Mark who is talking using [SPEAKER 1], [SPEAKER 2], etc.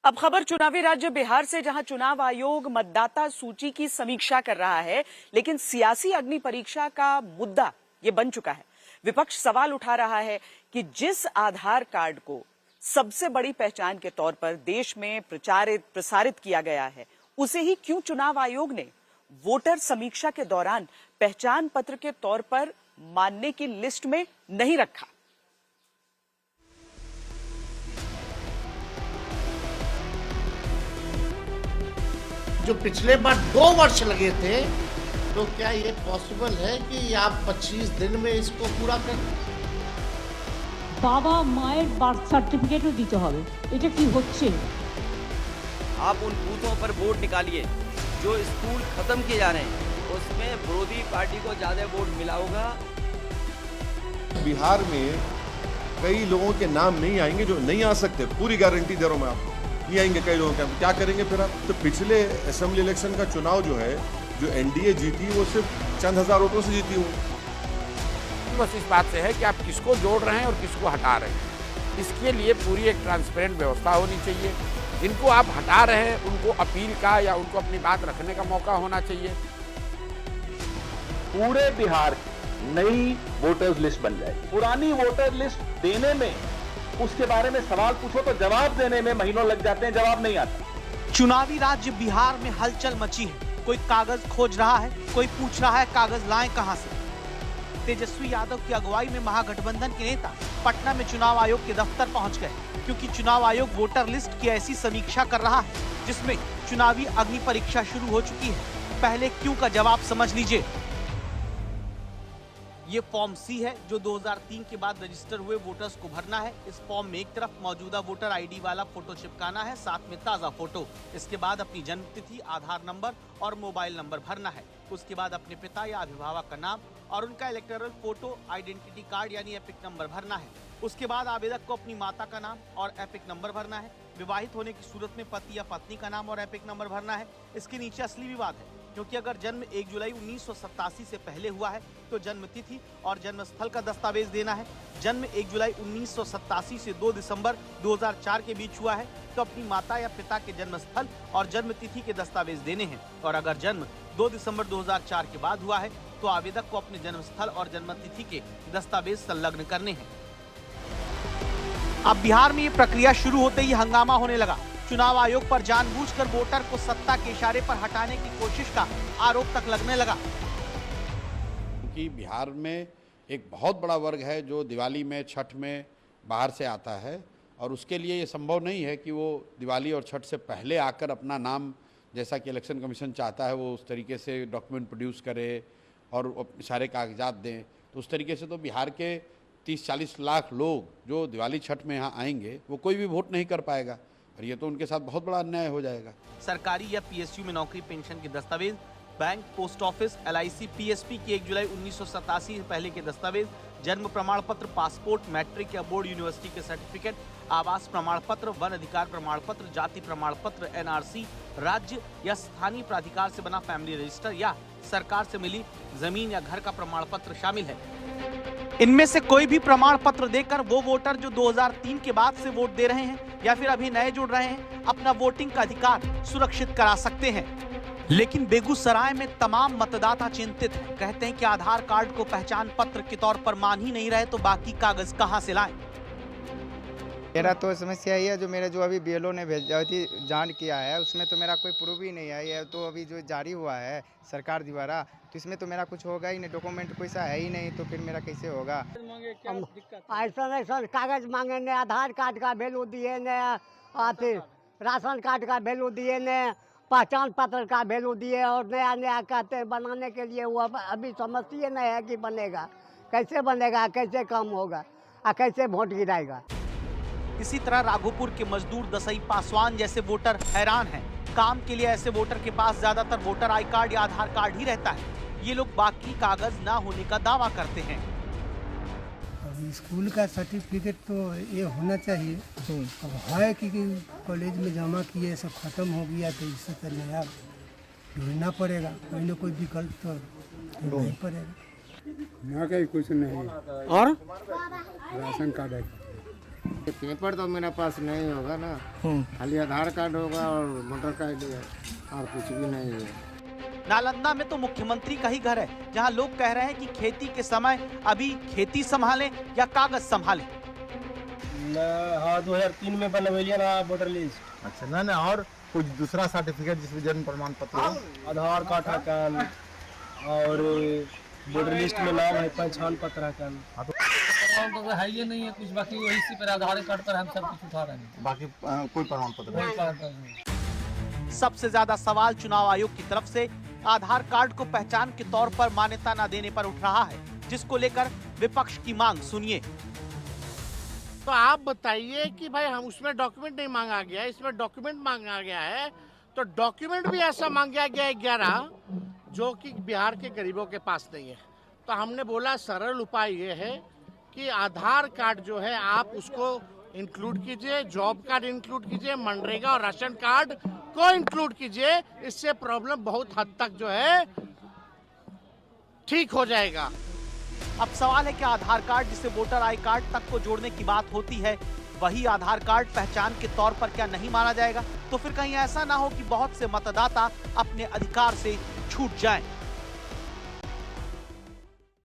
[SPEAKER 1] अब खबर चुनावी राज्य बिहार से, जहां चुनाव आयोग मतदाता सूची की समीक्षा कर रहा है, लेकिन सियासी अग्नि परीक्षा का मुद्दा ये बन चुका है। विपक्ष सवाल उठा रहा है कि जिस आधार कार्ड को सबसे बड़ी पहचान के तौर पर देश में प्रसारित किया गया है, उसे ही क्यों चुनाव आयोग ने वोटर समीक्षा के दौरान पहचान पत्र के तौर पर मानने की लिस्ट में नहीं रखा।
[SPEAKER 2] जो पिछले बार 2 वर्ष लगे थे, तो क्या ये पॉसिबल है कि आप 25 दिन में इसको पूरा कर?
[SPEAKER 3] बाबा माয়ের বার্থ সার্টিফিকেটও দিতে হবে, এটা কি হচ্ছে?
[SPEAKER 4] आप उन बूथों पर वोट निकालिए जो स्कूल खत्म किए जा रहे हैं, उसमें विरोधी पार्टी को ज्यादा वोट मिला होगा।
[SPEAKER 5] बिहार में कई लोगों के नाम नहीं आएंगे जो नहीं आ सकते, पूरी गारंटी दे रहा हूं मैं आपको, नहीं आएंगे कई लोगों के। क्या करेंगे फिर आप? तो पिछले असेंबली इलेक्शन का चुनाव जो है, जो एनडीए जीती, वो सिर्फ चंद हजार वोटों से जीती हुई।
[SPEAKER 6] बस इस बात से है कि आप किसको जोड़ रहे हैं और किसको हटा रहे हैं। इसके लिए पूरी एक ट्रांसपेरेंट व्यवस्था होनी चाहिए। जिनको आप हटा रहे हैं उनको अपील का या उनको अपनी बात रखने का मौका होना चाहिए।
[SPEAKER 7] पूरे बिहार की नई वोटर्स लिस्ट बन जाएगी। पुरानी वोटर लिस्ट देने में, उसके बारे में सवाल पूछो तो जवाब देने में महीनों लग जाते हैं, जवाब नहीं आता।
[SPEAKER 8] चुनावी राज्य बिहार में हलचल मची है। कोई कागज खोज रहा है, कोई पूछ रहा है कागज लाएं कहां से। तेजस्वी यादव की अगुवाई में महागठबंधन के नेता पटना में चुनाव आयोग के दफ्तर पहुंच गए, क्योंकि चुनाव आयोग वोटर लिस्ट की ऐसी समीक्षा कर रहा है जिसमें चुनावी अग्नि परीक्षा शुरू हो चुकी है। पहले क्यों का जवाब समझ लीजिए। ये फॉर्म सी है जो 2003 के बाद रजिस्टर हुए वोटर्स को भरना है। इस फॉर्म में एक तरफ मौजूदा वोटर आईडी वाला फोटो चिपकाना है, साथ में ताज़ा फोटो। इसके बाद अपनी जन्म तिथि, आधार नंबर और मोबाइल नंबर भरना है। उसके बाद अपने पिता या अभिभावक का नाम और उनका इलेक्टोरल फोटो, आइडेंटिटी कार्ड यानी एपिक नंबर भरना है। उसके बाद आवेदक को अपनी माता का नाम और एपिक नंबर भरना है। विवाहित होने की सूरत में पति या पत्नी का नाम और एपिक नंबर भरना है। इसके नीचे असली विवाद है, क्योंकि अगर जन्म 1 जुलाई 1987 से पहले हुआ है तो जन्म तिथि और जन्म स्थल का दस्तावेज देना है। जन्म 1 जुलाई 1987 से 2 दिसंबर 2004 के बीच हुआ है तो अपनी माता या पिता के जन्म स्थल और जन्म तिथि के दस्तावेज देने हैं। और अगर जन्म 2 दिसंबर 2004 के बाद हुआ है तो आवेदक को अपने जन्म स्थल और जन्म तिथि के दस्तावेज संलग्न करने हैं। अब बिहार में ये प्रक्रिया शुरू होते ही हंगामा होने लगा। चुनाव आयोग पर जानबूझकर वोटर को सत्ता के इशारे पर हटाने की कोशिश का आरोप तक लगने लगा।
[SPEAKER 6] क्योंकि बिहार में एक बहुत बड़ा वर्ग है जो दिवाली में, छठ में बाहर से आता है, और उसके लिए ये संभव नहीं है कि वो दिवाली और छठ से पहले आकर अपना नाम, जैसा कि इलेक्शन कमीशन चाहता है, वो उस तरीके से डॉक्यूमेंट प्रोड्यूस करे और सारे कागजात दें। तो उस तरीके से तो बिहार के 30-40 लाख लोग जो दिवाली छठ में यहाँ आएंगे, वो कोई भी वोट नहीं कर पाएगा, और ये तो उनके साथ बहुत बड़ा अन्याय हो जाएगा।
[SPEAKER 8] सरकारी या पीएसयू में नौकरी, पेंशन के दस्तावेज, bank, post office, LIC, PSP की 1 जुलाई 1987 से पहले के दस्तावेज, जन्म प्रमाण पत्र, पासपोर्ट, मैट्रिक या बोर्ड यूनिवर्सिटी के सर्टिफिकेट, आवास प्रमाण पत्र, वन अधिकार प्रमाण पत्र, जाति प्रमाण पत्र, NRC, राज्य या स्थानीय प्राधिकार से बना फैमिली रजिस्टर या सरकार से मिली जमीन या घर का प्रमाण पत्र शामिल है। इनमें से कोई भी प्रमाण पत्र देकर वो वोटर जो 2003 के बाद से वोट दे रहे हैं या फिर अभी नए जुड़ रहे हैं, अपना वोटिंग का अधिकार सुरक्षित करा सकते हैं। लेकिन बेगूसराय में तमाम मतदाता चिंतित हैं। कहते हैं कि आधार कार्ड को पहचान पत्र के तौर पर मान ही नहीं रहे तो बाकी कागज कहां से लाएं?
[SPEAKER 9] मेरा तो समस्या ये है, जो मेरे जो अभी BLO ने भेजा थी जांच किया है, उसमें तो मेरा कोई प्रूफ ही नहीं है। ये तो अभी जो जारी हुआ है सरकार द्वारा, तो इसमें तो मेरा कुछ होगा ही नहीं, डॉक्यूमेंट कोई सा है ही नहीं, तो फिर मेरा कैसे होगा?
[SPEAKER 10] ऐसा कागज मांगे ने, आधार कार्ड का वैल्यू दिए ने, राशन कार्ड का वैल्यू दिए ने, पहचान पत्र का वैल्यू दिए, और नया नया कहते हैं बनाने के लिए। वो अभी समझती नहीं है कि बनेगा कैसे, बनेगा कैसे, काम होगा और कैसे वोट गिराएगा।
[SPEAKER 8] इसी तरह राघोपुर के मजदूर दसई पासवान जैसे वोटर हैरान हैं। काम के लिए ऐसे वोटर के पास ज्यादातर वोटर आई कार्ड या आधार कार्ड ही रहता है। ये लोग बाकी कागज ना होने का दावा करते हैं।
[SPEAKER 11] अब स्कूल का सर्टिफिकेट तो ये होना चाहिए। अब है कि कॉलेज में जमा किए, सब खत्म हो गया, तो इससे तो नया ढूंढना पड़ेगा, कोई ना कोई विकल्प तो ढूंढना पड़ेगा।
[SPEAKER 12] ना कहीं कुछ नहीं,
[SPEAKER 10] और
[SPEAKER 12] राशन कार्ड है।
[SPEAKER 2] पेपर तो मेरे पास नहीं होगा ना, खाली आधार कार्ड होगा और वोटर कार्ड और कुछ भी नहीं है।
[SPEAKER 8] नालंदा में तो मुख्यमंत्री का ही घर है, जहां लोग कह रहे हैं कि खेती के समय अभी खेती संभालें या कागज संभालें।
[SPEAKER 11] हाँ 2003 में बनवेलिए ना वोटर लिस्ट।
[SPEAKER 12] अच्छा ना और कुछ दूसरा सर्टिफिकेट जिसमें जन्म प्रमाण पत्र हो,
[SPEAKER 11] आधार कार्ड है कान और वोटर लिस्ट में नाम है, पहचान पत्र है कान।
[SPEAKER 12] तो है ये नहीं है कुछ, बाकी वही सी पर आधार कार्ड पर हम सब कुछ उठा रहे हैं, बाकी कोई प्रमाण पत्र नहीं।
[SPEAKER 8] सबसे ज्यादा सवाल चुनाव आयोग की तरफ से आधार कार्ड को पहचान के तौर पर मान्यता न देने पर उठ रहा है, जिसको लेकर विपक्ष की मांग सुनिए।
[SPEAKER 2] तो आप बताइए कि भाई हम उसमें डॉक्यूमेंट नहीं मांगा गया, इसमें डॉक्यूमेंट मांगा गया है, तो डॉक्यूमेंट भी ऐसा मांगा गया है 11 जो कि बिहार के गरीबों के पास नहीं है। तो हमने बोला सरल उपाय ये है कि आधार कार्ड जो है आप उसको इंक्लूड कीजिए, जॉब कार्ड इंक्लूड कीजिए, मनरेगा और राशन कार्ड को इंक्लूड कीजिए। इससे प्रॉब्लम बहुत हद तक जो है ठीक हो जाएगा।
[SPEAKER 8] अब सवाल है कि आधार कार्ड जिसे वोटर आई कार्ड तक को जोड़ने की बात होती है, वही आधार कार्ड पहचान के तौर पर क्या नहीं माना जाएगा? तो फिर कहीं ऐसा ना हो कि बहुत से मतदाता अपने अधिकार से छूट जाएं।